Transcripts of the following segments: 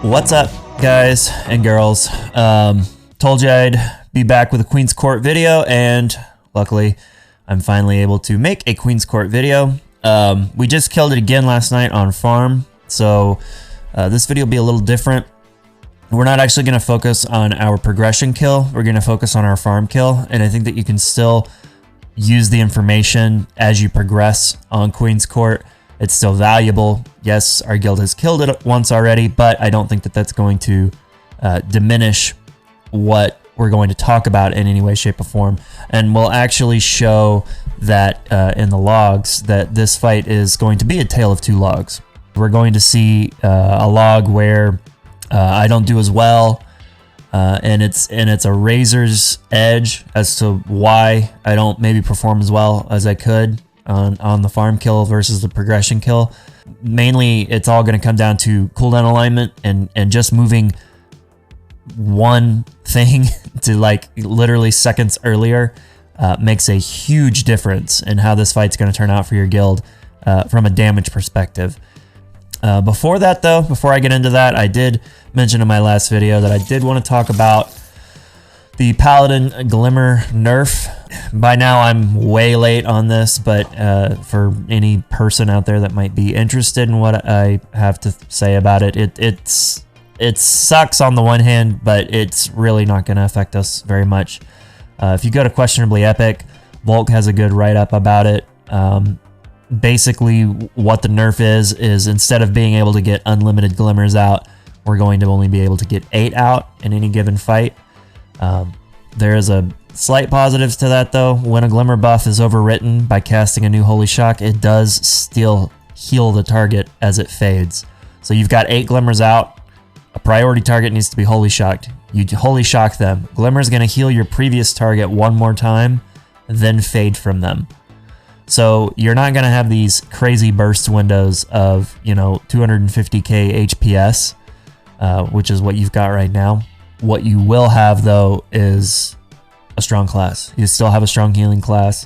What's up, guys and girls? Told you I'd be back with a Queen's Court video, and luckily I'm finally able to make a Queen's Court video. We just killed it again last night on farm, so this video will be a little different. We're not actually going to focus on our progression kill, we're going to focus on our farm kill, and I think that you can still use the information as you progress on Queen's Court. It's still valuable. Yes, our guild has killed it once already, but I don't think that that's going to diminish what we're going to talk about in any way, shape, or form. And we'll actually show that in the logs that this fight is going to be a tale of two logs. We're going to see a log where I don't do as well, and it's a razor's edge as to why I don't maybe perform as well as I could on the farm kill versus the progression kill. Mainly, it's all going to come down to cooldown alignment and just moving one thing to like literally seconds earlier makes a huge difference in how this fight's going to turn out for your guild from a damage perspective. Before that though, before I get into that, I did mention in my last video that I did want to talk about the Paladin Glimmer nerf. By now I'm way late on this, but for any person out there that might be interested in what I have to say about it, it sucks on the one hand, but it's really not going to affect us very much. If you go to Questionably Epic, Volk has a good write-up about it. Basically, what the nerf is instead of being able to get unlimited glimmers out, we're going to only be able to get 8 out in any given fight. There is a slight positives to that though. When a glimmer buff is overwritten by casting a new Holy Shock, it does still heal the target as it fades. So you've got 8 glimmers out. A priority target needs to be Holy Shocked. You Holy Shock them. Glimmer is going to heal your previous target one more time, then fade from them. So you're not going to have these crazy burst windows of, 250k HPS, which is what you've got right now. What you will have though is a strong class. You still have a strong healing class.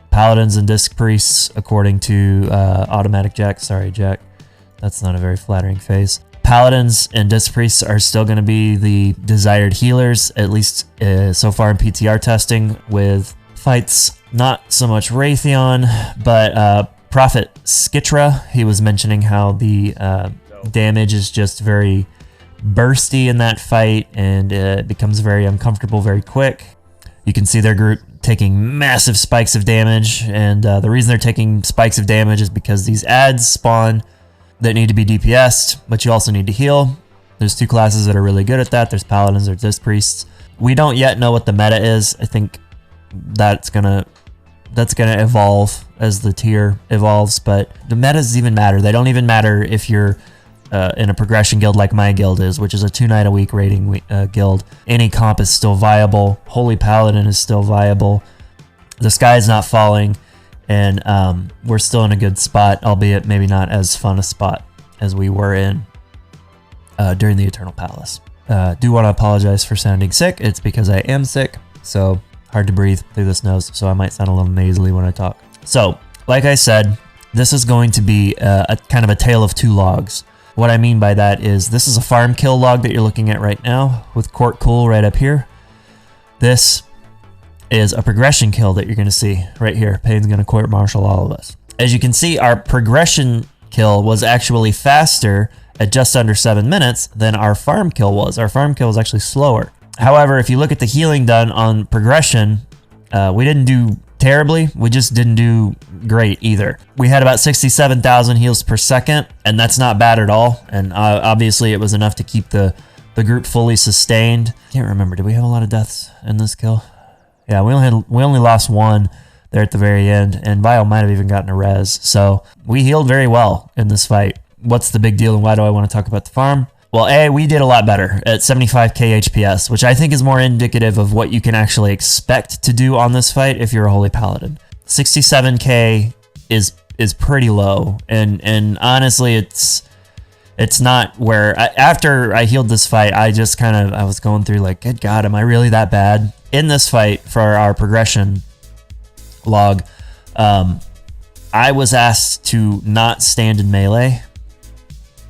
Paladins and Disc Priests, according to Automatic Jack. Sorry, Jack. That's not a very flattering face. Paladins and Disc Priests are still going to be the desired healers, at least so far in PTR testing, with fights not so much Raytheon, but Prophet Skitra. He was mentioning how the damage is just very bursty in that fight, and it becomes very uncomfortable very quick. You can see their group taking massive spikes of damage, and the reason they're taking spikes of damage is because these ads spawn that need to be DPS'd, but you also need to heal. There's 2 classes that are really good at that. There's Paladins or Disc Priests. We don't yet know what the meta is. I think that's gonna evolve as the tier evolves, but the metas even matter. They don't even matter if you're in a progression guild like my guild is, which is a 2-night-a-week rating guild. Any comp is still viable. Holy Paladin is still viable. The sky is not falling, and we're still in a good spot, albeit maybe not as fun a spot as we were in during the Eternal Palace. Do want to apologize for sounding sick. It's because I am sick, so hard to breathe through this nose, so I might sound a little nasally when I talk. So, like I said, this is going to be a kind of a tale of two logs. What I mean by that is this is a farm kill log that you're looking at right now with Court Cool right up here. This is a progression kill that you're going to see right here. Payne's going to court martial all of us. As you can see, our progression kill was actually faster at just under 7 minutes than our farm kill was. Our farm kill was actually slower. However, if you look at the healing done on progression, we didn't do terribly. We just didn't do great either. We had about 67,000 heals per second, and that's not bad at all. And obviously, it was enough to keep the group fully sustained. Can't remember. Did we have a lot of deaths in this kill? Yeah, we only lost 1 there at the very end, and Vile might have even gotten a res. So we healed very well in this fight. What's the big deal, and why do I want to talk about the farm? Well, we did a lot better at 75k HPS, which I think is more indicative of what you can actually expect to do on this fight if you're a Holy Paladin. 67k is pretty low, and honestly, it's not where after I healed this fight, I was going through like, good God, am I really that bad? In this fight for our progression log, I was asked to not stand in melee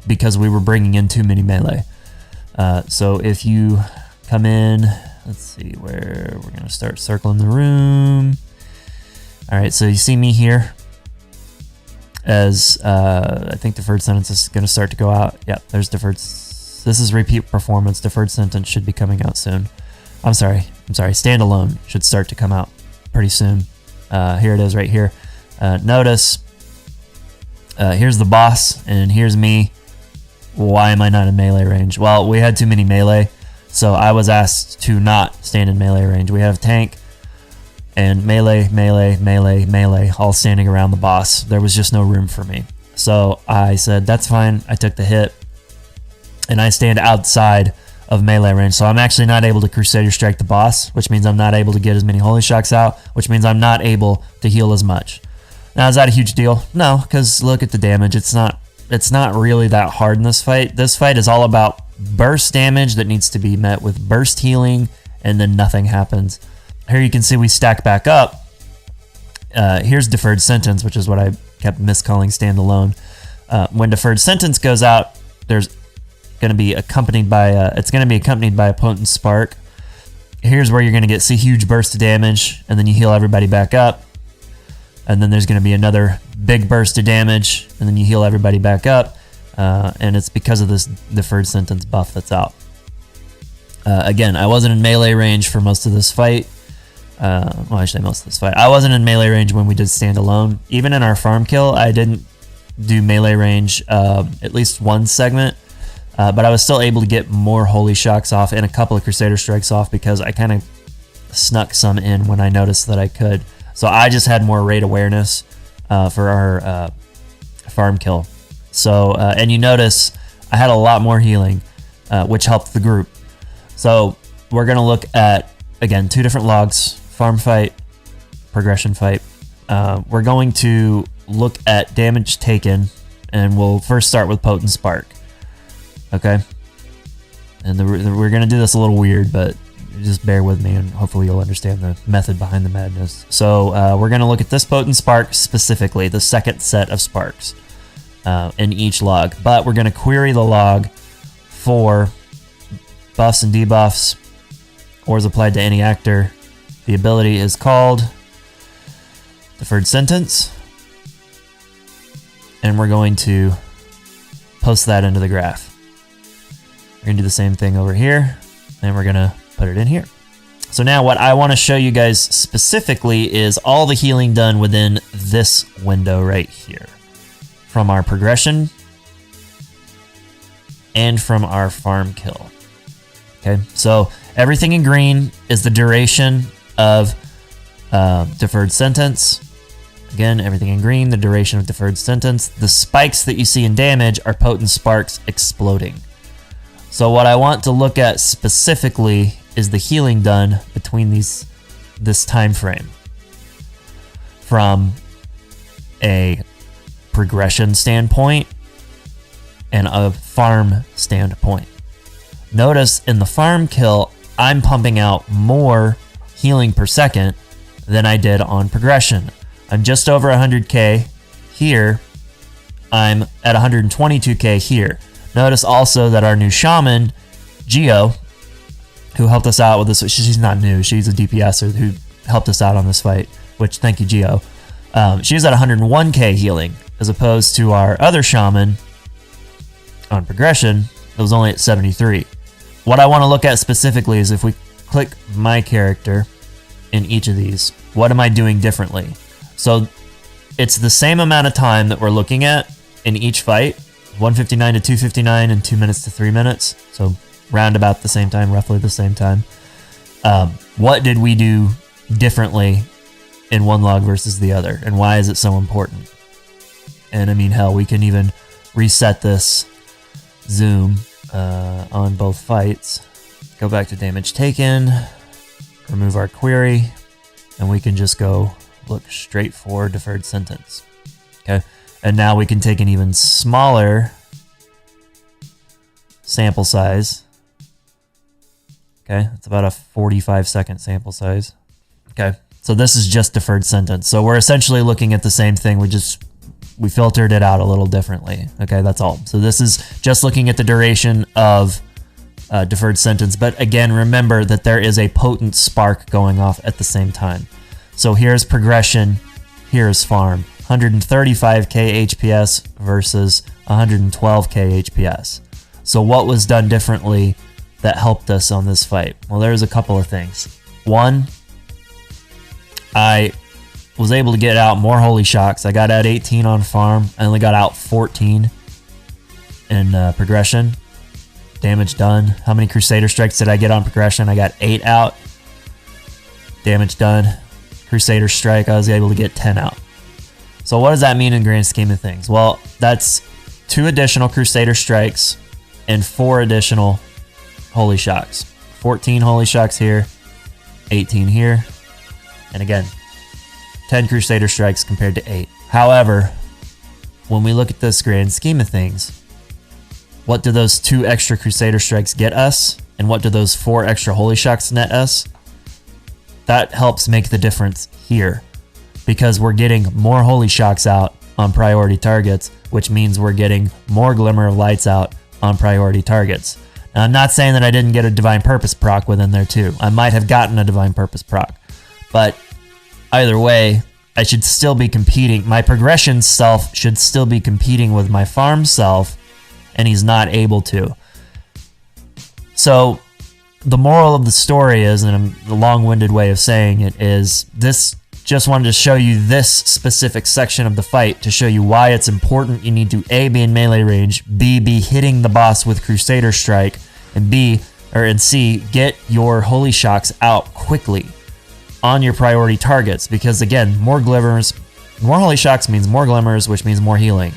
because we were bringing in too many melee. So if you come in, let's see where we're going to start circling the room. All right, so you see me here as I think deferred sentence is going to start to go out. Yep, there's deferred. This is repeat performance. Deferred sentence should be coming out soon. I'm sorry. Standalone should start to come out pretty soon. Here it is right here. Notice, here's the boss and here's me. Why am I not in melee range? Well, we had too many melee, so I was asked to not stand in melee range. We have tank and melee, all standing around the boss. There was just no room for me. So I said, that's fine. I took the hit and I stand outside of melee range. So I'm actually not able to Crusader Strike the boss, which means I'm not able to get as many Holy Shocks out, which means I'm not able to heal as much. Now, is that a huge deal? No, because look at the damage. It's not really that hard in this fight. This fight is all about burst damage that needs to be met with burst healing, and then nothing happens. Here you can see we stack back up. Here's deferred sentence, which is what I kept miscalling standalone. When deferred sentence goes out, there's going to be accompanied by a potent spark. Here's where you're going to see huge burst of damage, and then you heal everybody back up. And then there's going to be another big burst of damage, and then you heal everybody back up. And it's because of this deferred sentence buff that's out. Again, I wasn't in melee range for most of this fight. Well, actually, most of this fight. I wasn't in melee range when we did standalone. Even in our farm kill, I didn't do melee range at least one segment. But I was still able to get more Holy Shocks off and a couple of Crusader Strikes off because I kind of snuck some in when I noticed that I could. So I just had more raid awareness for our farm kill. So, and you notice I had a lot more healing, which helped the group. So we're going to look at, again, two different logs, farm fight, progression fight. We're going to look at damage taken, and we'll first start with potent spark. Okay? And we're going to do this a little weird, but just bear with me and hopefully you'll understand the method behind the madness. So we're going to look at this potent spark specifically, the second set of sparks in each log. But we're going to query the log for buffs and debuffs, or is applied to any actor. The ability is called Deferred Sentence. And we're going to post that into the graph. We're going to do the same thing over here, and we're going to put it in here. So now what I want to show you guys specifically is all the healing done within this window right here, from our progression and from our farm kill. Okay, so everything in green is the duration of deferred sentence. Again, everything in green, the duration of deferred sentence. The spikes that you see in damage are potent sparks exploding. So what I want to look at specifically is the healing done between this time frame, from a progression standpoint and a farm standpoint. Notice in the farm kill, I'm pumping out more healing per second than I did on progression. I'm just over 100k here. I'm at 122k here. Notice also that our new shaman, Geo, who helped us out with this, she's not new, she's a DPSer who helped us out on this fight, which, thank you, Geo. She's at 101k healing, as opposed to our other shaman on progression, it was only at 73. What I want to look at specifically is if we click my character in each of these, what am I doing differently? So it's the same amount of time that we're looking at in each fight, 159 to 259 and 2 minutes to 3 minutes. So round about the same time, roughly the same time. What did we do differently in one log versus the other? And why is it so important? And I mean, hell, we can even reset this zoom on both fights. Go back to damage taken, remove our query, and we can just go look straight for deferred sentence. Okay, and now we can take an even smaller sample size. Okay, it's about a 45-second sample size. Okay, so this is just deferred sentence. So we're essentially looking at the same thing. We filtered it out a little differently. Okay, that's all. So this is just looking at the duration of deferred sentence. But again, remember that there is a potent spark going off at the same time. So here's progression, here's farm. 135k HPS versus 112k HPS. So what was done differently that helped us on this fight? Well, there's a couple of things. One, I was able to get out more holy shocks. I got out 18 on farm. I only got out 14 in progression. Damage done. How many Crusader Strikes did I get on progression? I got 8 out. Damage done. Crusader Strike, I was able to get 10 out. So what does that mean in grand scheme of things? Well, that's 2 additional Crusader Strikes and 4 additional Holy Shocks. 14 Holy Shocks here, 18 here, and again, 10 Crusader Strikes compared to 8. However, when we look at this grand scheme of things, what do those 2 extra Crusader Strikes get us? And what do those 4 extra Holy Shocks net us? That helps make the difference here, because we're getting more Holy Shocks out on priority targets, which means we're getting more Glimmer of Lights out on priority targets. Now, I'm not saying that I didn't get a Divine Purpose proc within there too. I might have gotten a Divine Purpose proc, but either way, I should still be competing. My progression self should still be competing with my farm self, and he's not able to. So the moral of the story is, and the long-winded way of saying it is, this just wanted to show you this specific section of the fight to show you why it's important you need to A, be in melee range, B, be hitting the boss with Crusader Strike, and C, get your Holy Shocks out quickly on your priority targets, because again, more glimmers, more Holy Shocks means more glimmers, which means more healing.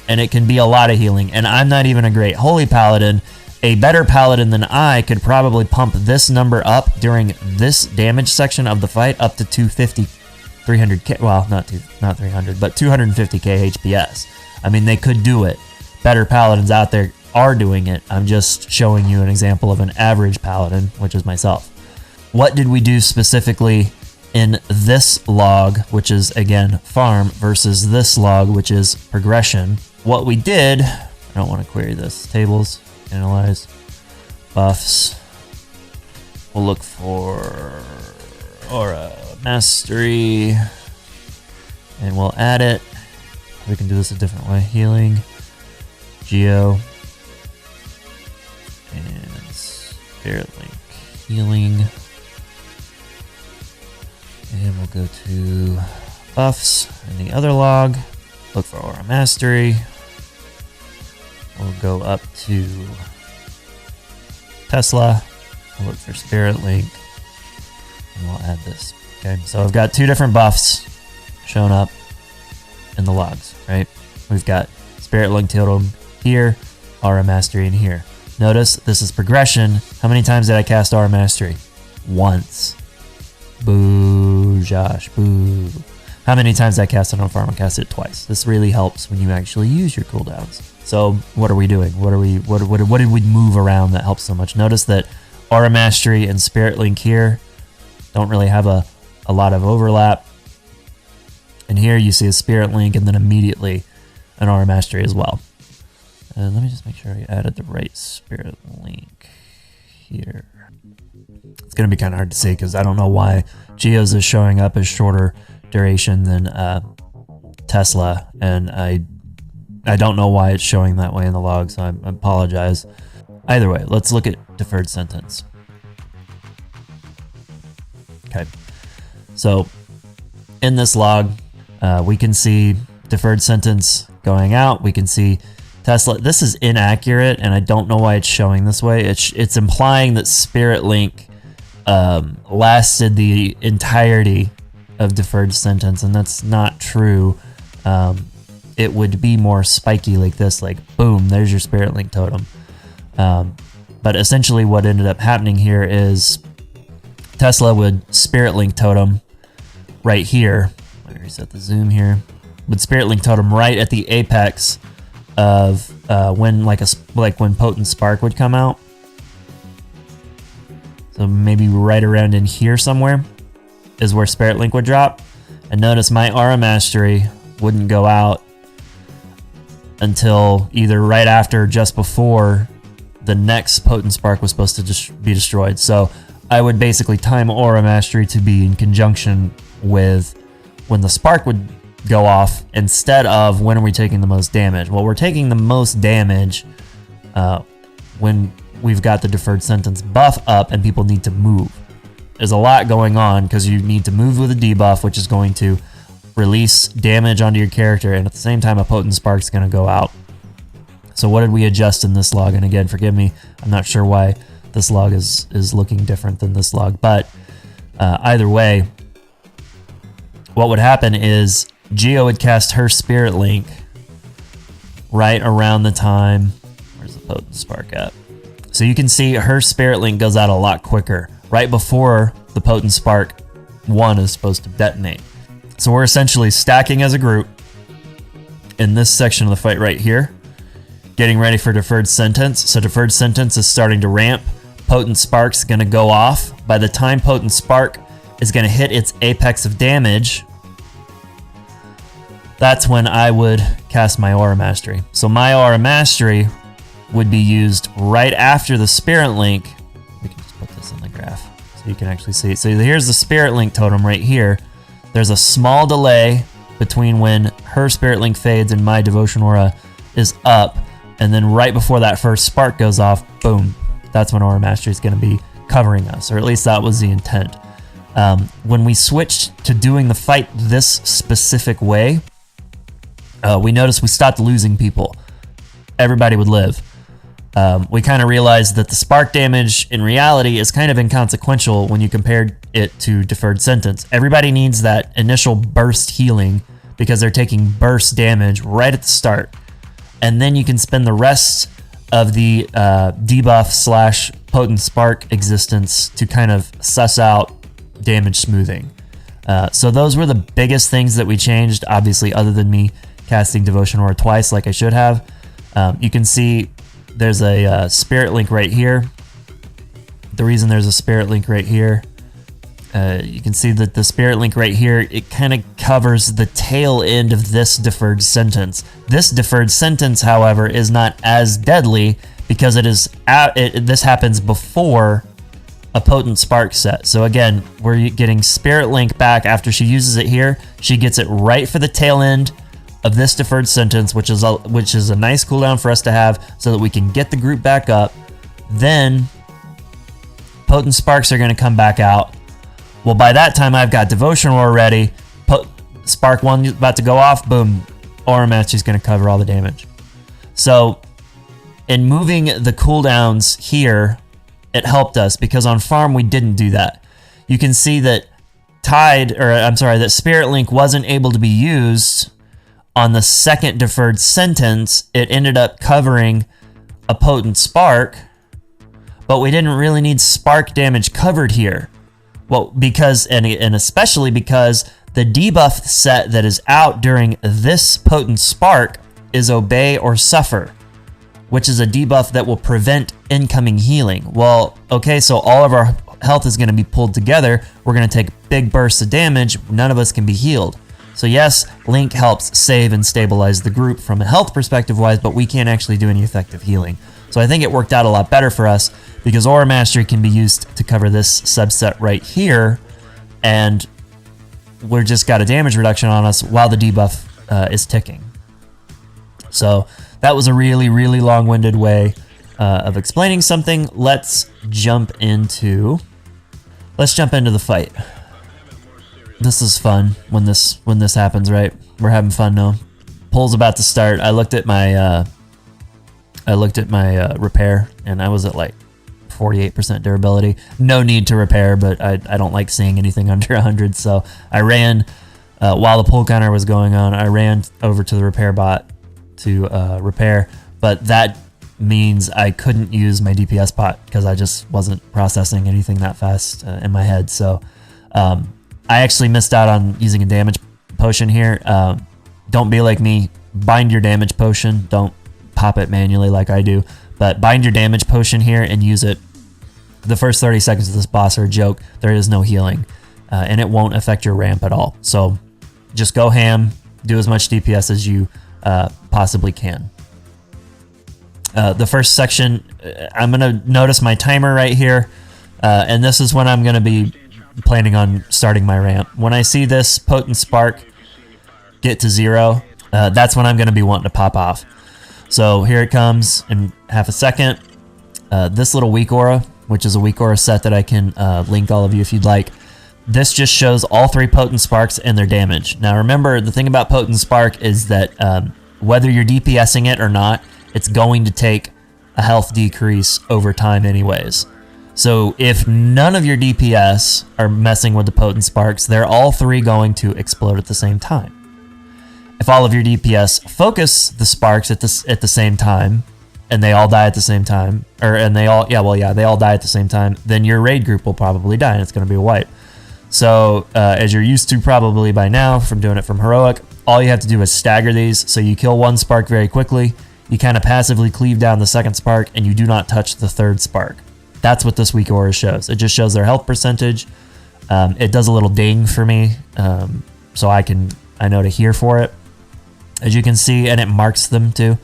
And it can be a lot of healing, and I'm not even a great Holy Paladin. A better Paladin than I could probably pump this number up during this damage section of the fight up to 250, 300k, well, not 300, but 250k HPS. I mean, they could do it. Better Paladins out there are doing it. I'm just showing you an example of an average Paladin, which is myself. What did we do specifically in this log, which is, again, farm, versus this log, which is progression? What we did, I don't want to query this, tables, analyze, buffs. We'll look for Aura Mastery, and we'll add it. We can do this a different way. Healing, Geo, and Spirit Link healing. And we'll go to buffs in the other log. Look for Aura Mastery. We'll go up to Tesla. We'll look for Spirit Link. And we'll add this. Okay, so I've got 2 different buffs shown up in the logs, right? We've got Spirit Link Totem here, Aura Mastery in here. Notice this is progression. How many times did I cast Aura Mastery? Once. Boo, Josh, boo. How many times did I cast it on farm? I cast it twice. This really helps when you actually use your cooldowns. So what are we doing? What did we move around that helps so much? Notice that Aura Mastery and Spirit Link here don't really have a lot of overlap. And here you see a Spirit Link and then immediately an Aura Mastery as well. And let me just make sure I added the right Spirit Link here. It's going to be kind of hard to see because I don't know why Geo's is showing up as shorter duration than Tesla, and I don't know why it's showing that way in the log, so I apologize. Either way, let's look at deferred sentence. Okay, so in this log, we can see deferred sentence going out. We can see Tesla. This is inaccurate, and I don't know why it's showing this way. It's implying that Spirit Link lasted the entirety of deferred sentence, and that's not true. It would be more spiky like this, like boom, there's your Spirit Link totem. But essentially what ended up happening here is Tesla would Spirit Link totem right here. Let me reset the zoom here. Would Spirit Link totem right at the apex of when when Potent Spark would come out. So maybe right around in here somewhere is where Spirit Link would drop. And notice my Aura Mastery wouldn't go out until either right after or just before the next potent spark was supposed to be destroyed. So I would basically time Aura Mastery to be in conjunction with when the spark would go off instead of when are we taking the most damage. Well, we're taking the most damage when we've got the deferred sentence buff up and people need to move. There's a lot going on because you need to move with a debuff, which is going to release damage onto your character, and at the same time a potent spark is going to go out. So what did we adjust in this log? And again, forgive me, I'm not sure why this log is looking different than this log, but either way, what would happen is Geo would cast her Spirit Link right around the time, where's the potent spark at? So you can see her Spirit Link goes out a lot quicker, right before the potent spark 1 is supposed to detonate. So we're essentially stacking as a group in this section of the fight right here, getting ready for deferred sentence. So deferred sentence is starting to ramp. Potent spark's going to go off. By the time potent spark is going to hit its apex of damage, that's when I would cast my Aura Mastery. So my Aura Mastery would be used right after the Spirit Link. We can just put this in the graph so you can actually see it. So here's the Spirit Link totem right here. There's a small delay between when her Spirit Link fades and my Devotion Aura is up, and then right before that first spark goes off, boom, that's when Aura Mastery is going to be covering us, or at least that was the intent. When we switched to doing the fight this specific way, we noticed we stopped losing people. Everybody would live. We kind of realized that the spark damage in reality is kind of inconsequential when you compared it to deferred sentence. Everybody needs that initial burst healing because they're taking burst damage right at the start. And then you can spend the rest of the debuff slash potent spark existence to kind of suss out damage smoothing. So those were the biggest things that we changed, obviously, other than me casting Devotion Aura twice like I should have. You can see there's a Spirit Link right here. The reason there's a Spirit Link right here, you can see that the Spirit Link right here, it kind of covers the tail end of this deferred sentence. This deferred sentence, however, is not as deadly because this happens before a potent spark set. So again, we're getting Spirit Link back after she uses it here. She gets it right for the tail end of this deferred sentence, which is a nice cooldown for us to have so that we can get the group back up. Then potent sparks are going to come back out. Well, by that time I've got Devotion Aura ready. Spark 1 about to go off, boom, Aura Mastery is going to cover all the damage. So in moving the cooldowns here, it helped us because on farm we didn't do that. You can see that that Spirit Link wasn't able to be used on the second deferred sentence. It ended up covering a potent spark, but we didn't really need spark damage covered here. Well, because, and especially because the debuff set that is out during this potent spark is Obey or Suffer, which is a debuff that will prevent incoming healing. Well, okay, so all of our health is going to be pulled together. We're going to take big bursts of damage. None of us can be healed. So yes, Link helps save and stabilize the group from a health perspective wise, but we can't actually do any effective healing. So I think it worked out a lot better for us because Aura Mastery can be used to cover this subset right here, and we're just got a damage reduction on us while the debuff is ticking. So that was a really, really long-winded way of explaining something. Let's jump into the fight. This is fun when this happens, right? We're having fun now. Poll's about to start. I looked at my repair, and I was at like 48% durability. No need to repair, but I don't like seeing anything under 100, so I ran, while the pull counter was going on, I ran over to the repair bot to repair, but that means I couldn't use my DPS bot because I just wasn't processing anything that fast in my head, so I actually missed out on using a damage potion here. Don't be like me. Bind your damage potion. Don't pop it manually like I do, but bind your damage potion here and use it. The first 30 seconds of this boss are a joke. There is no healing, and it won't affect your ramp at all. So just go ham, do as much DPS as you possibly can. The first section, I'm going to notice my timer right here, and this is when I'm going to be planning on starting my ramp. When I see this potent spark get to 0, that's when I'm going to be wanting to pop off. So here it comes in half a second. This little WeakAura, which is a WeakAura set that I can link all of you if you'd like. This just shows all 3 potent sparks and their damage. Now remember, the thing about potent spark is that whether you're DPSing it or not, it's going to take a health decrease over time anyways. So if none of your DPS are messing with the potent sparks, they're all 3 going to explode at the same time. If all of your DPS focus the sparks at the same time, and they all die at the same time, they all die at the same time, then your raid group will probably die and it's going to be a wipe. So as you're used to probably by now from doing it from Heroic, all you have to do is stagger these. So you kill 1 spark very quickly, you kind of passively cleave down the 2nd spark, and you do not touch the 3rd spark. That's what this WeakAuras shows. It just shows their health percentage. It does a little ding for me, so I know to hear for it, as you can see, and it marks them too.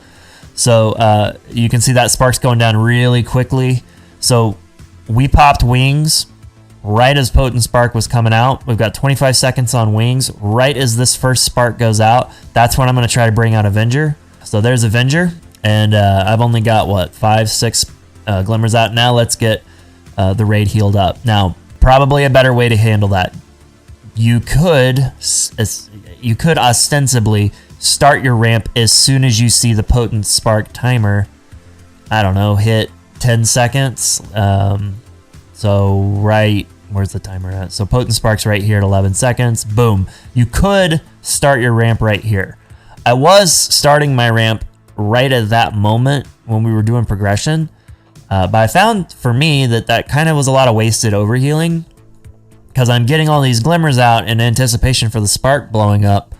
So you can see that spark's going down really quickly. So we popped wings right as potent spark was coming out. We've got 25 seconds on wings. Right as this first spark goes out, that's when I'm going to try to bring out Avenger. So there's Avenger, and I've only got what, 5-6 glimmers out. Now let's get the raid healed up. Now probably a better way to handle that, you could ostensibly start your ramp as soon as you see the potent spark timer, I don't know, hit 10 seconds. So right, where's the timer at? So potent spark's right here at 11 seconds. Boom. You could start your ramp right here. I was starting my ramp right at that moment when we were doing progression, but I found for me that kind of was a lot of wasted overhealing, because I'm getting all these glimmers out in anticipation for the spark blowing up,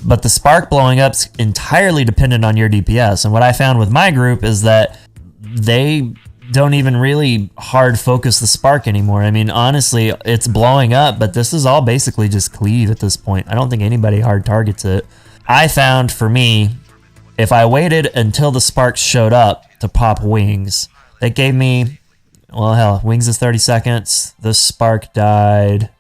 but the spark blowing up's entirely dependent on your DPS. And what I found with my group is that they don't even really hard focus the spark anymore. I mean, honestly, it's blowing up, but this is all basically just cleave at this point. I don't think anybody hard targets it. I found for me, if I waited until the sparks showed up to pop wings, that gave me, well, hell, wings is 30 seconds. This spark died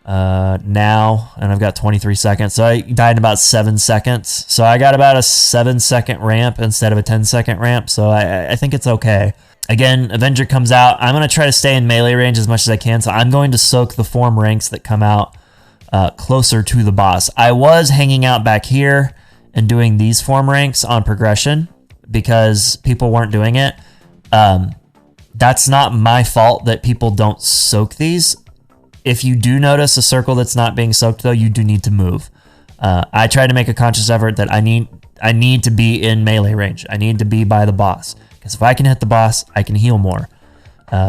now, and I've got 23 seconds. So I died in about 7 seconds. So I got about a 7-second ramp instead of a 10-second ramp. So I think it's okay. Again, Avenger comes out. I'm going to try to stay in melee range as much as I can. So I'm going to soak the form ranks that come out closer to the boss. I was hanging out back here and doing these form ranks on progression because people weren't doing it. That's not my fault that people don't soak these. If you do notice a circle that's not being soaked, though, you do need to move. I try to make a conscious effort that I need to be in melee range. I need to be by the boss, because if I can hit the boss, I can heal more.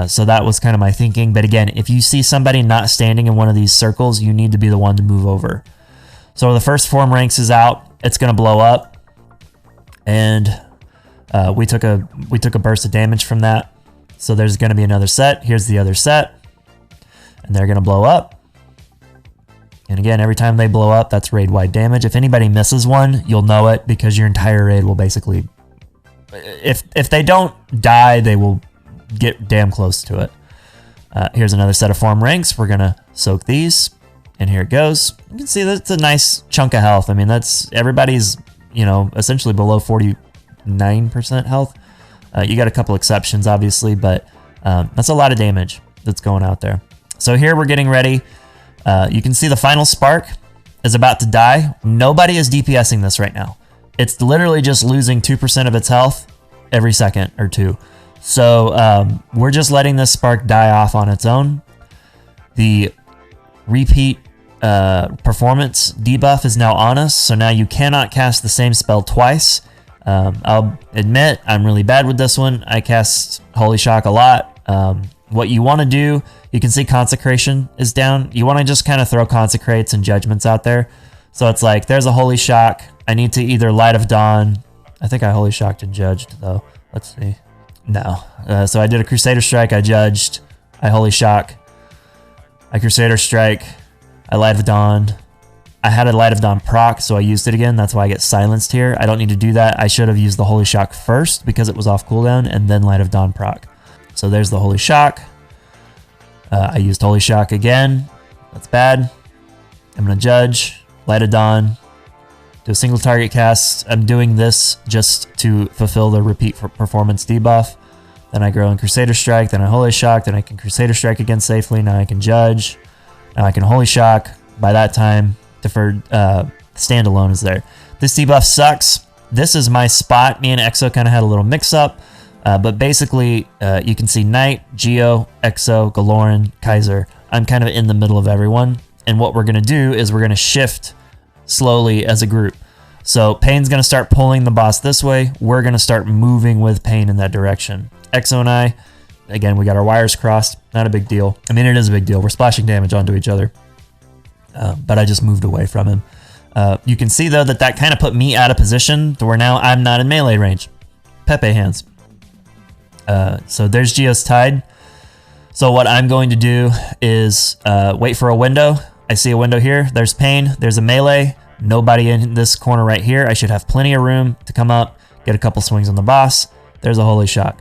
So that was kind of my thinking. But again, if you see somebody not standing in one of these circles, you need to be the one to move over. So the first form ranks is out. It's going to blow up, and we took a burst of damage from that. So there's going to be another set. Here's the other set. And they're going to blow up. And again, every time they blow up, that's raid-wide damage. If anybody misses one, you'll know it, because your entire raid will basically... If they don't die, they will get damn close to it. Here's another set of form ranks. We're going to soak these. And here it goes. You can see that's a nice chunk of health. I mean, that's... Everybody's, essentially below 49% health. You got a couple exceptions, obviously, but that's a lot of damage that's going out there. So here we're getting ready. You can see the final spark is about to die. Nobody is DPSing this right now. It's literally just losing 2% of its health every second or two. So we're just letting this spark die off on its own. The repeat performance debuff is now on us. So now you cannot cast the same spell twice. I'll admit I'm really bad with this one. I cast Holy Shock a lot. What you want to do, you can see Consecration is down. You want to just kind of throw Consecrates and Judgments out there. So it's like, there's a Holy Shock. I need to either Light of Dawn. I think I Holy Shocked and Judged, though. Let's see. No. So I did a Crusader Strike. I Judged. I Holy Shock. I Crusader Strike. I Light of Dawn. I had a Light of Dawn proc, so I used it again. That's why I get silenced here. I don't need to do that. I should have used the Holy Shock first because it was off cooldown, and then Light of Dawn proc. So there's the Holy Shock. I used Holy Shock again. That's bad. I'm going to judge. Light of Dawn. Do a single target cast. I'm doing this just to fulfill the repeat performance debuff. Then I grow in Crusader Strike. Then I Holy Shock. Then I can Crusader Strike again safely. Now I can judge. Now I can Holy Shock. By that time, deferred standalone is there. This debuff sucks. This is my spot. Me and Exo kind of had a little mix up. But basically, you can see Knight, Geo, Exo, Galoran, Kaiser. I'm kind of in the middle of everyone. And what we're going to do is we're going to shift slowly as a group. So Pain's going to start pulling the boss this way. We're going to start moving with Pain in that direction. Exo and I, again, we got our wires crossed. Not a big deal. I mean, it is a big deal. We're splashing damage onto each other. But I just moved away from him. You can see, though, that kind of put me out of position to where now I'm not in melee range. Pepe hands. So there's Geo's Tide. So what I'm going to do is wait for a window. I see a window here. There's Pain. There's a melee. Nobody in this corner right here. I should have plenty of room to come up, get a couple swings on the boss. There's a Holy Shock.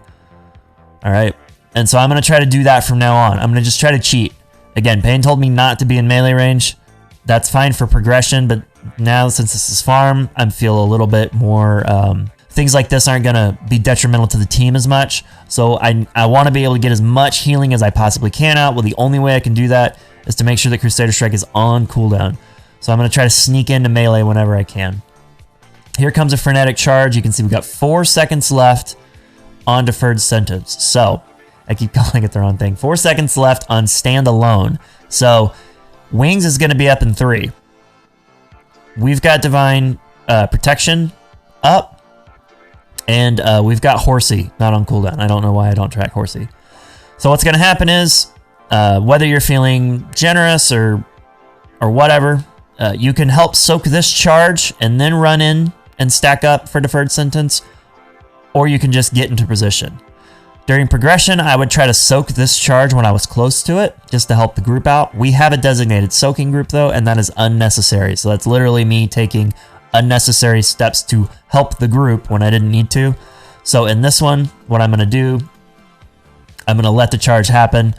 All right. And so I'm going to try to do that from now on. I'm going to just try to cheat. Again, Pain told me not to be in melee range. That's fine for progression, but now since this is farm, I feel a little bit more... things like this aren't going to be detrimental to the team as much. So I want to be able to get as much healing as I possibly can out. Well, the only way I can do that is to make sure that Crusader Strike is on cooldown. So I'm going to try to sneak into melee whenever I can. Here comes a Frenetic Charge. You can see we've got 4 seconds left on Deferred Sentence. So I keep calling it the wrong thing. 4 seconds left on Standalone. So Wings is going to be up in 3. We've got Divine Protection up. And we've got Horsey not on cooldown. I don't know why I don't track Horsey. So what's going to happen is, whether you're feeling generous or whatever, you can help soak this charge and then run in and stack up for Deferred Sentence, or you can just get into position. During progression, I would try to soak this charge when I was close to it, just to help the group out. We have a designated soaking group, though, and that is unnecessary. So that's literally me taking unnecessary steps to help the group when I didn't need to. So in this one, what I'm going to do, I'm going to let the charge happen.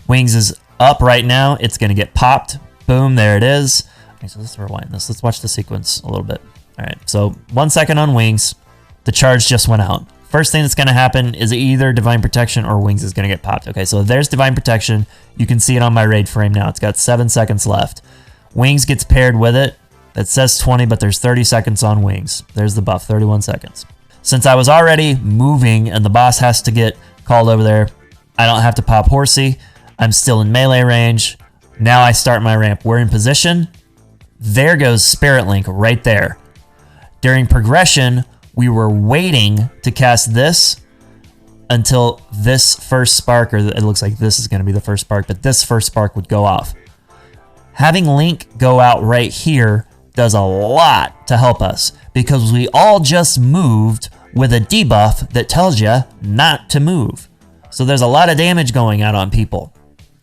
Wings is up right now. It's going to get popped. Boom, there it is. Okay, so let's rewind this. Let's watch the sequence a little bit. All right, so 1 second on Wings. The charge just went out. First thing that's going to happen is either Divine Protection or Wings is going to get popped. Okay, so there's Divine Protection. You can see it on my raid frame now. It's got 7 seconds left. Wings gets paired with it. That says 20, but there's 30 seconds on Wings. There's the buff, 31 seconds. Since I was already moving and the boss has to get called over there, I don't have to pop Horsey. I'm still in melee range. Now I start my ramp. We're in position. There goes Spirit Link right there. During progression, we were waiting to cast this until this first spark, or it looks like this is going to be the first spark, but this first spark would go off. Having Link go out right here does a lot to help us, because we all just moved with a debuff that tells you not to move. So there's a lot of damage going out on people.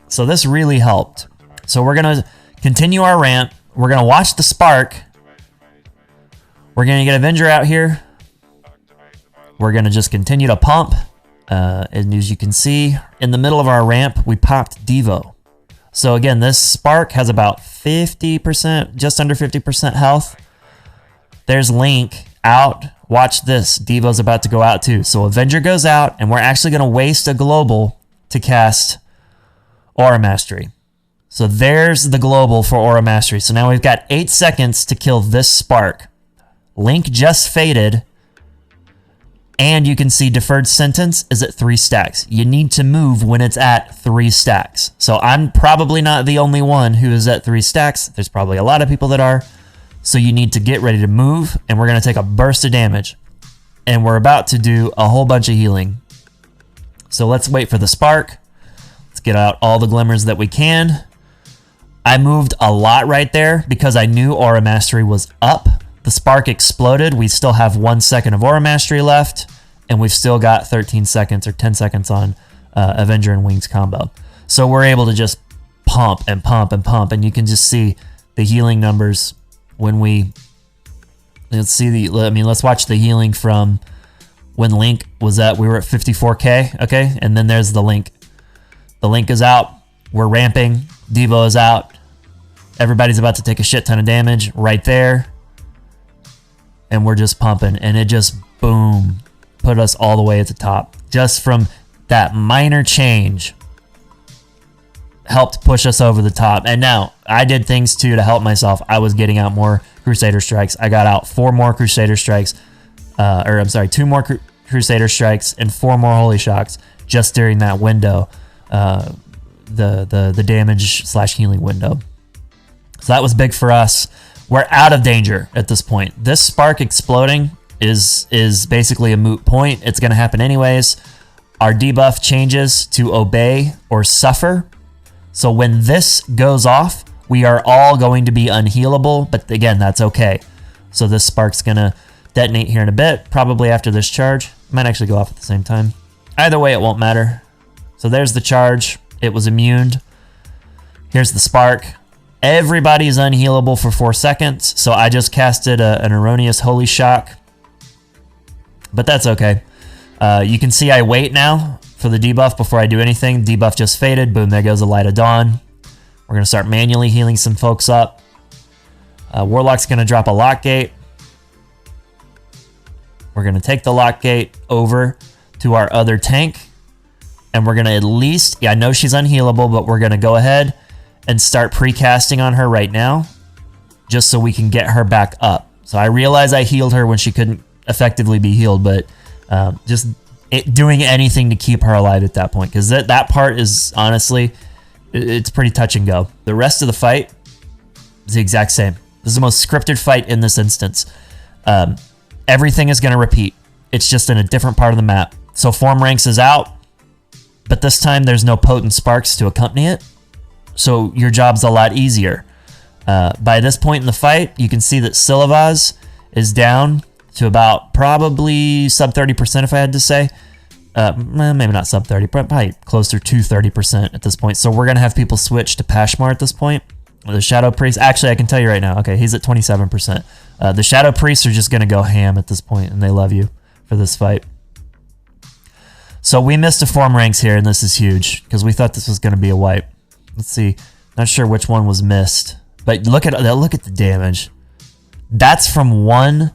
So this really helped. So we're going to continue our ramp. We're going to watch the spark. We're going to get Avenger out here. We're going to just continue to pump. And as you can see, in the middle of our ramp, we popped Devo. So again, this spark has about 50%, just under 50% health. There's Link out. Watch this. Devo's about to go out too. So Avenger goes out, and we're actually going to waste a global to cast Aura Mastery. So there's the global for Aura Mastery. So now we've got 8 seconds to kill this spark. Link just faded. And you can see Deferred Sentence is at 3 stacks. You need to move when it's at 3 stacks. So I'm probably not the only one who is at 3 stacks. There's probably a lot of people that are. So you need to get ready to move, and we're going to take a burst of damage. And we're about to do a whole bunch of healing. So let's wait for the spark. Let's get out all the glimmers that we can. I moved a lot right there because I knew Aura Mastery was up. The spark exploded. We still have 1 second of Aura Mastery left, and we've still got 13 seconds or 10 seconds on Avenger and Wings combo. So we're able to just pump and pump and pump, and you can just see the healing numbers when we, let's see let's watch the healing from when Link was we were at 54k, okay? And then there's the Link. The Link is out, we're ramping, Devo is out, everybody's about to take a shit ton of damage right there. And we're just pumping, and it just, boom, put us all the way at the top. Just from that minor change, helped push us over the top. And now, I did things too to help myself. I was getting out more Crusader Strikes. I got out 4 more Crusader Strikes, 2 more Crusader Strikes and 4 more Holy Shocks just during that window, the damage / healing window. So that was big for us. We're out of danger at this point. This spark exploding is basically a moot point. It's going to happen anyways. Our debuff changes to obey or suffer. So when this goes off, we are all going to be unhealable, but again, that's okay. So this spark's going to detonate here in a bit, probably after this charge. Might actually go off at the same time. Either way, it won't matter. So there's the charge. It was immune. Here's the spark. Everybody's unhealable for 4 seconds, so I just casted an erroneous Holy Shock. But that's okay. You can see I wait now for the debuff before I do anything. Debuff just faded. Boom, there goes the Light of Dawn. We're going to start manually healing some folks up. Warlock's going to drop a Lock Gate. We're going to take the Lock Gate over to our other tank. And we're going to at least, I know she's unhealable, but we're going to go ahead and start pre-casting on her right now, just so we can get her back up. So I realize I healed her when she couldn't effectively be healed, but doing anything to keep her alive at that point, because that part is honestly, it's pretty touch and go. The rest of the fight is the exact same. This is the most scripted fight in this instance. Everything is going to repeat. It's just in a different part of the map. So Form Ranks is out, but this time there's no potent sparks to accompany it. So your job's a lot easier. By this point in the fight, you can see that Silivaz is down to about probably sub 30%, if I had to say. Maybe not sub 30, but probably closer to 30% at this point. So we're going to have people switch to Pashmar at this point. The Shadow Priest, actually, I can tell you right now. Okay, he's at 27%. The Shadow Priests are just going to go ham at this point, and they love you for this fight. So we missed a Form Ranks here, and this is huge, because we thought this was going to be a wipe. Let's see. Not sure which one was missed, but look at the damage. That's from one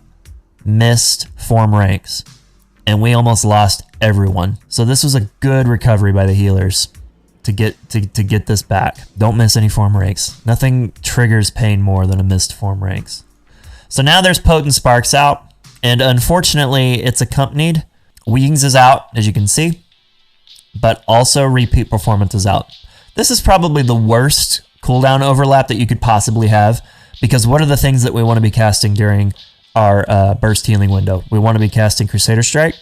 missed Form Ranks, and we almost lost everyone. So this was a good recovery by the healers to get this back. Don't miss any Form Ranks. Nothing triggers pain more than a missed Form Ranks. So now there's Potent Sparks out, and unfortunately it's accompanied. Wings is out, as you can see, but also Repeat Performance is out. This is probably the worst cooldown overlap that you could possibly have, because what are the things that we want to be casting during our burst healing window? We want to be casting Crusader Strike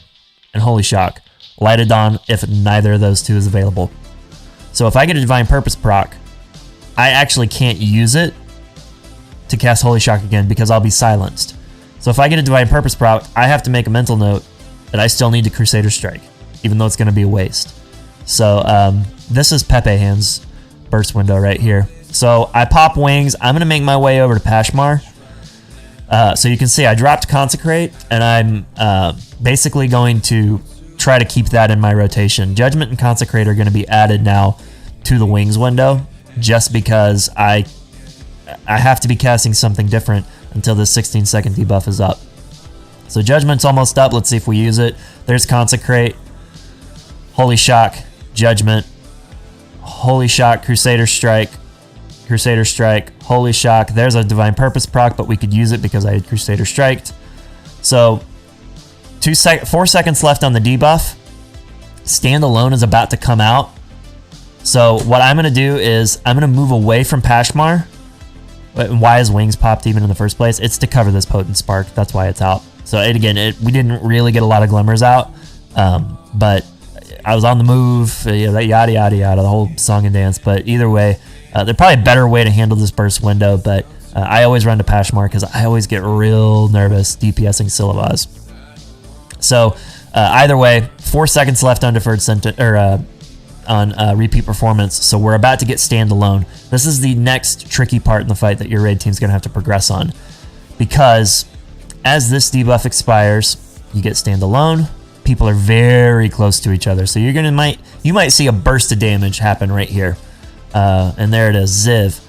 and Holy Shock. Light of Dawn if neither of those two is available. So if I get a Divine Purpose proc, I actually can't use it to cast Holy Shock again because I'll be silenced. So if I get a Divine Purpose proc, I have to make a mental note that I still need to Crusader Strike, even though it's going to be a waste. So this is Pepe Hand's burst window right here. So I pop Wings. I'm going to make my way over to Pashmar. So you can see I dropped Consecrate, and I'm basically going to try to keep that in my rotation. Judgment and Consecrate are going to be added now to the Wings window, just because I have to be casting something different until this 16-second debuff is up. So Judgment's almost up. Let's see if we use it. There's Consecrate, Holy Shock, Judgment, Holy Shock, Crusader Strike, Holy Shock. There's a Divine Purpose proc, but we could use it because I had Crusader Striked. So 4 seconds left on the debuff. Standalone is about to come out. So what I'm going to do is I'm going to move away from Pashmar. Why is Wings popped even in the first place? It's to cover this Potent Spark. That's why it's out. So we didn't really get a lot of glimmers out, but I was on the move, yada, yada, yada, the whole song and dance. But either way, there's probably a better way to handle this burst window, but I always run to Pashmar because I always get real nervous DPSing Silivaz. So either way, 4 seconds left on Deferred Sentence, or on Repeat Performance, so we're about to get Standalone. This is the next tricky part in the fight that your raid team's going to have to progress on. because as this debuff expires, you get standalone. People are very close to each other, so you might see a burst of damage happen right here. And there it is, Ziv,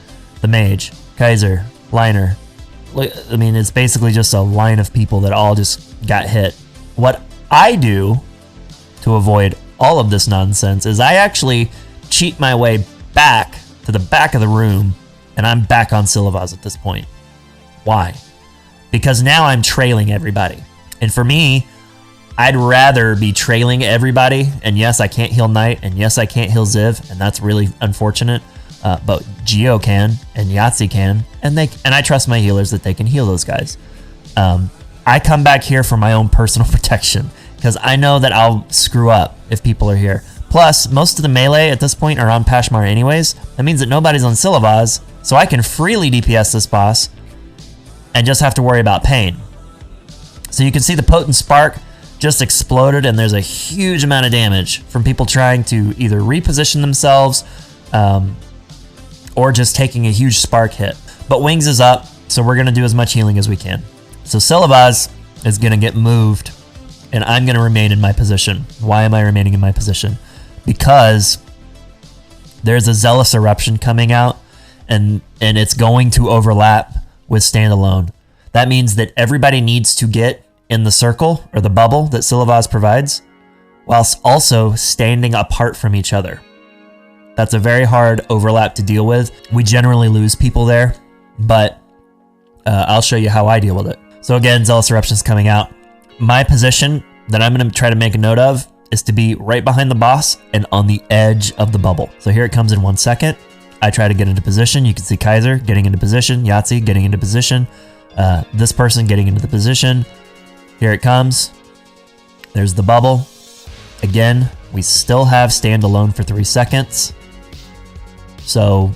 the mage, Kaiser, Liner. I mean, it's basically just a line of people that all just got hit. What I do to avoid all of this nonsense is I actually cheat my way back to the back of the room, and I'm back on Silivaz at this point. Why? Because now I'm trailing everybody. And for me, I'd rather be trailing everybody, and yes, I can't heal Knight, and yes, I can't heal Ziv, and that's really unfortunate. But Geo can, and Yahtzee can, and I trust my healers that they can heal those guys. I come back here for my own personal protection, because I know that I'll screw up if people are here. Plus, most of the melee at this point are on Pashmar anyways. That means that nobody's on Silivaz, so I can freely DPS this boss, and just have to worry about pain. So you can see the potent spark just exploded, and there's a huge amount of damage from people trying to either reposition themselves, or just taking a huge spark hit. But Wings is up, so we're going to do as much healing as we can. So Silivaz is going to get moved, and I'm going to remain in my position. Why am I remaining in my position? Because there's a Zealous Eruption coming out, and it's going to overlap with Standalone. That means that everybody needs to get in the circle, or the bubble that Silivaz provides, whilst also standing apart from each other. That's a very hard overlap to deal with. We generally lose people there, but I'll show you how I deal with it. So again, Zealous Eruption's coming out. My position that I'm going to try to make a note of is to be right behind the boss and on the edge of the bubble. So here it comes in 1 second. I try to get into position. You can see Kaiser getting into position, Yahtzee getting into position, this person getting into the position. Here it comes. There's the bubble. Again, we still have Standalone for 3 seconds. So,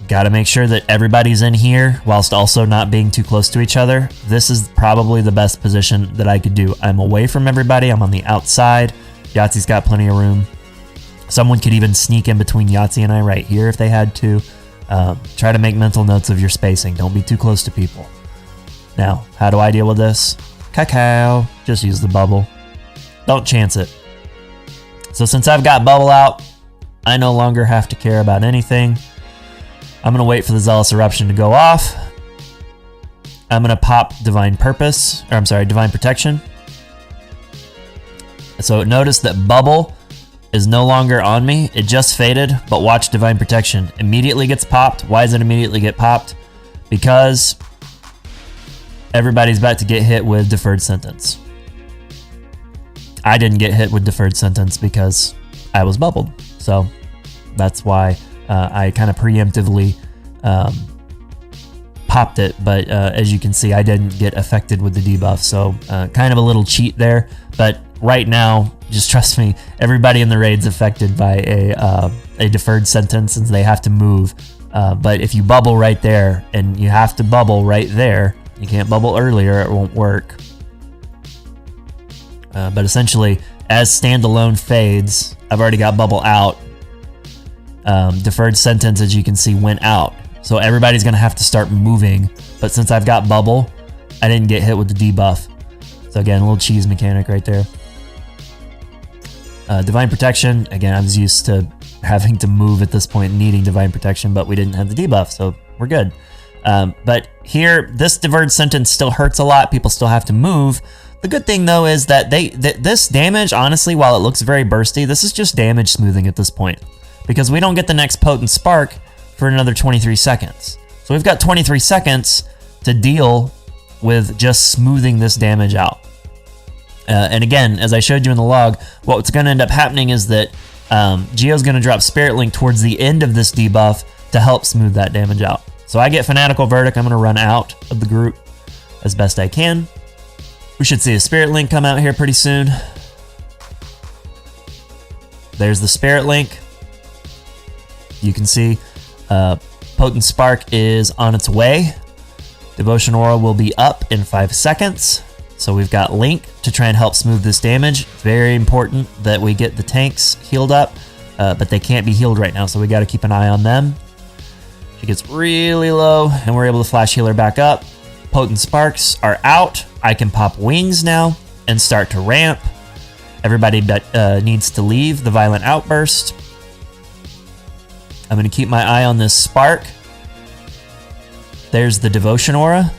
gotta make sure that everybody's in here whilst also not being too close to each other. This is probably the best position that I could do. I'm away from everybody. I'm on the outside. Yahtzee's got plenty of room. Someone could even sneak in between Yahtzee and I right here if they had to. Try to make mental notes of your spacing. Don't be too close to people. Now, how do I deal with this? Cacao. Just use the bubble. Don't chance it. So since I've got bubble out, I no longer have to care about anything. I'm going to wait for the Zealous Eruption to go off. I'm going to pop Divine Protection. So notice that bubble is no longer on me. It just faded, but watch Divine Protection. Immediately gets popped. Why does it immediately get popped? Because everybody's about to get hit with Deferred Sentence. I didn't get hit with Deferred Sentence because I was bubbled. So that's why I kind of preemptively popped it. But as you can see, I didn't get affected with the debuff. So kind of a little cheat there. But right now, just trust me, everybody in the raid's affected by a Deferred Sentence since they have to move. But if you bubble right there, and you have to bubble right there, you can't bubble earlier, it won't work. But essentially, as Standalone fades, I've already got bubble out. Deferred Sentence, as you can see, went out. So everybody's going to have to start moving. But since I've got bubble, I didn't get hit with the debuff. So again, a little cheese mechanic right there. Divine Protection, again, I was used to having to move at this point, needing Divine Protection, but we didn't have the debuff, so we're good. But here, this Deferred Sentence still hurts a lot. People still have to move. The good thing, though, is that this damage, honestly, while it looks very bursty, this is just damage smoothing at this point. Because we don't get the next Potent Spark for another 23 seconds. So we've got 23 seconds to deal with just smoothing this damage out. And again, as I showed you in the log, what's going to end up happening is that Geo's going to drop Spirit Link towards the end of this debuff to help smooth that damage out. So I get Fanatical Verdict. I'm going to run out of the group as best I can. We should see a Spirit Link come out here pretty soon. There's the Spirit Link. You can see Potent Spark is on its way. Devotion Aura will be up in 5 seconds. So we've got Link to try and help smooth this damage. Very important that we get the tanks healed up, but they can't be healed right now, so we got to keep an eye on them. She gets really low, and we're able to flash heal her back up. potent sparks are out. I can pop wings now and start to ramp. Everybody needs to leave the violent outburst. I'm going to keep my eye on this spark. There's the devotion aura.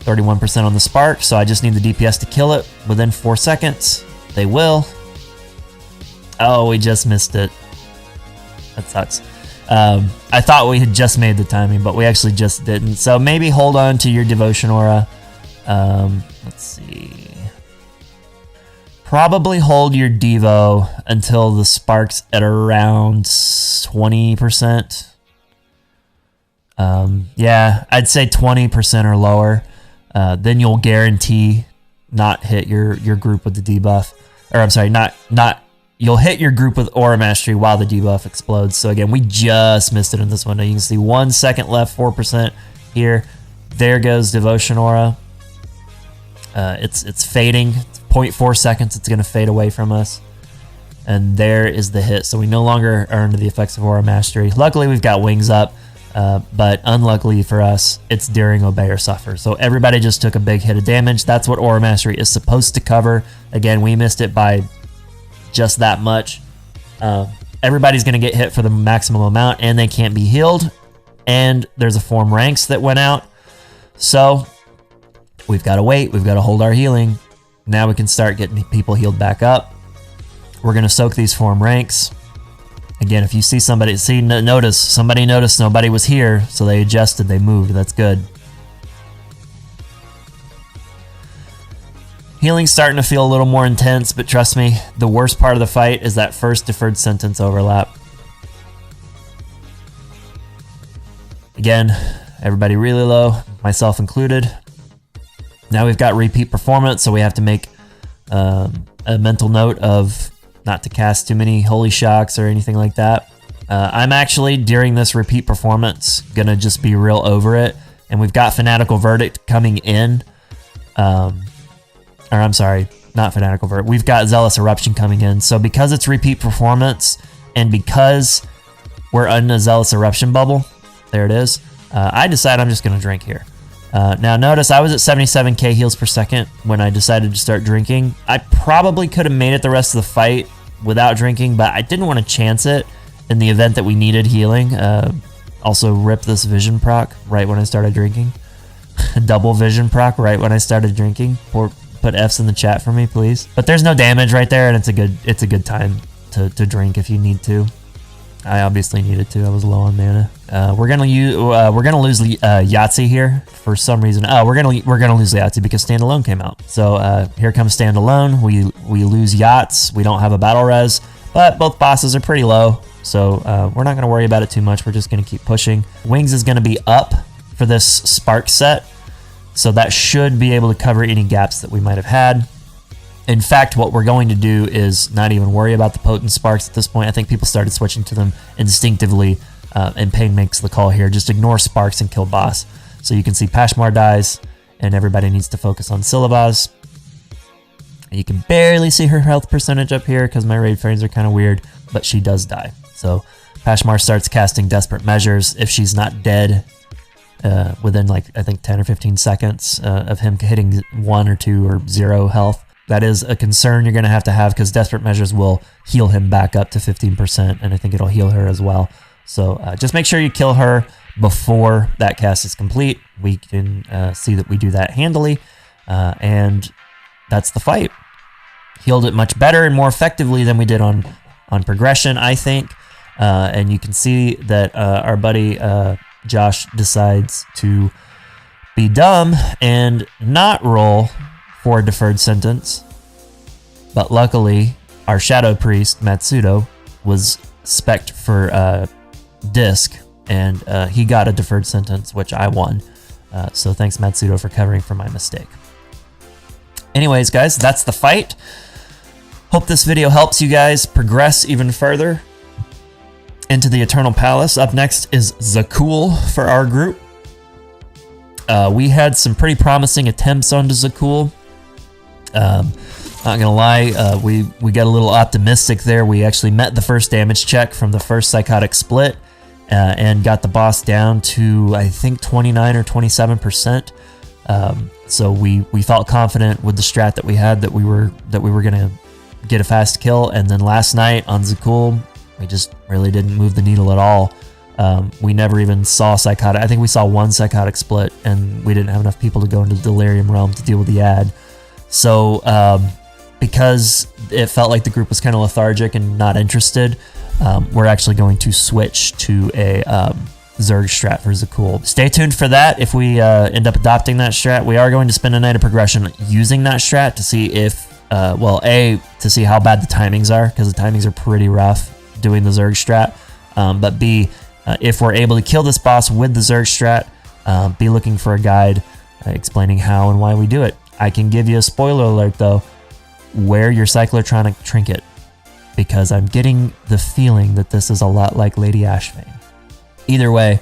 31% on the spark, so I just need the DPS to kill it within 4 seconds. They will. Oh, we just missed it. That sucks. I thought we had just made the timing, but we actually just didn't. So maybe hold on to your devotion aura. Let's see. Probably hold your Devo until the spark's at around 20%. Yeah, I'd say 20% or lower. Then you'll guarantee not hit your group with the debuff. Or I'm sorry, you'll hit your group with Aura Mastery while the debuff explodes. So again, we just missed it in this window. You can see 1 second left, 4% here. There goes Devotion Aura. It's fading. 0.4 seconds, it's going to fade away from us. And there is the hit. So we no longer are under the effects of Aura Mastery. Luckily, we've got wings up. But unluckily for us, it's during Obey or Suffer. So everybody just took a big hit of damage. That's what Aura Mastery is supposed to cover. Again, we missed it by just that much. Everybody's going to get hit for the maximum amount, and they can't be healed. And there's a form ranks that went out. So we've got to wait. We've got to hold our healing. Now we can start getting people healed back up. We're going to soak these form ranks. Again, if you see somebody, somebody noticed nobody was here, so they adjusted, they moved. That's good. Healing's starting to feel a little more intense, but trust me, the worst part of the fight is that first deferred sentence overlap. Again, everybody really low, myself included. Now we've got repeat performance, so we have to make a mental note of not to cast too many holy shocks or anything like that. I'm actually, during this repeat performance, gonna just be real over it. And we've got Fanatical Verdict coming in. Or I'm sorry, not Fanatical Verdict. We've got Zealous Eruption coming in. So because it's repeat performance, and because we're in a Zealous Eruption bubble, there it is, I decide I'm just gonna drink here. Now notice I was at 77k heals per second when I decided to start drinking. I probably could have made it the rest of the fight without drinking, but I didn't want to chance it in the event that we needed healing. Also rip this vision proc right when I started drinking. Double vision proc right when I started drinking. Put F's in the chat for me, please. But there's no damage right there, and it's a good time to drink if you need to. I obviously needed to. I was low on mana. We're gonna lose Yahtzee here for some reason. Oh, we're gonna lose Yahtzee because Standalone came out. So here comes Standalone. We lose Yachts. We don't have a battle res, but both bosses are pretty low, so we're not gonna worry about it too much. We're just gonna keep pushing. Wings is gonna be up for this Spark set, so that should be able to cover any gaps that we might have had. In fact, what we're going to do is not even worry about the potent sparks at this point. I think people started switching to them instinctively, and Pain makes the call here. Just ignore sparks and kill boss. So you can see Pashmar dies, and everybody needs to focus on Syllabus. You can barely see her health percentage up here because my raid frames are kind of weird, but she does die. So Pashmar starts casting Desperate Measures. If she's not dead within, like, I think 10 or 15 seconds of him hitting 1 or 2 or 0 health, that is a concern you're going to have because Desperate Measures will heal him back up to 15%, and I think it'll heal her as well. So just make sure you kill her before that cast is complete. We can see that we do that handily, and that's the fight. Healed it much better and more effectively than we did on progression, I think. And you can see that our buddy Josh decides to be dumb and not roll for a deferred sentence, but luckily our Shadow Priest Matsudo was spec'd for disc, and he got a deferred sentence, which I won. So thanks Matsudo for covering for my mistake. Anyways, guys, that's the fight. Hope this video helps you guys progress even further into the Eternal Palace. Up next is Zakul for our group. We had some pretty promising attempts onto Zakul. Not gonna lie, we got a little optimistic there. We actually met the first damage check from the first Psychotic Split, and got the boss down to, I think, 29 or 27%. So we felt confident with the strat that we had that we were gonna get a fast kill. And then last night on Zakul, we just really didn't move the needle at all. We never even saw psychotic. I think we saw one psychotic split, and we didn't have enough people to go into the delirium realm to deal with the ad. So because it felt like the group was kind of lethargic and not interested, we're actually going to switch to a Zerg strat for Zakul. Stay tuned for that. If we end up adopting that strat, we are going to spend a night of progression using that strat to see if, well, A, to see how bad the timings are, because the timings are pretty rough doing the Zerg strat, but B, if we're able to kill this boss with the Zerg strat, be looking for a guide explaining how and why we do it. I can give you a spoiler alert though, wear your Cyclotronic trinket, because I'm getting the feeling that this is a lot like Lady Ashvane. Either way,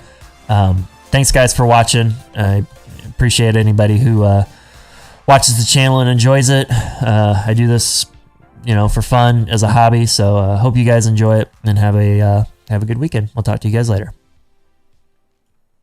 thanks guys for watching. I appreciate anybody who watches the channel and enjoys it. I do this, you know, for fun as a hobby, so hope you guys enjoy it and have a good weekend. We'll talk to you guys later.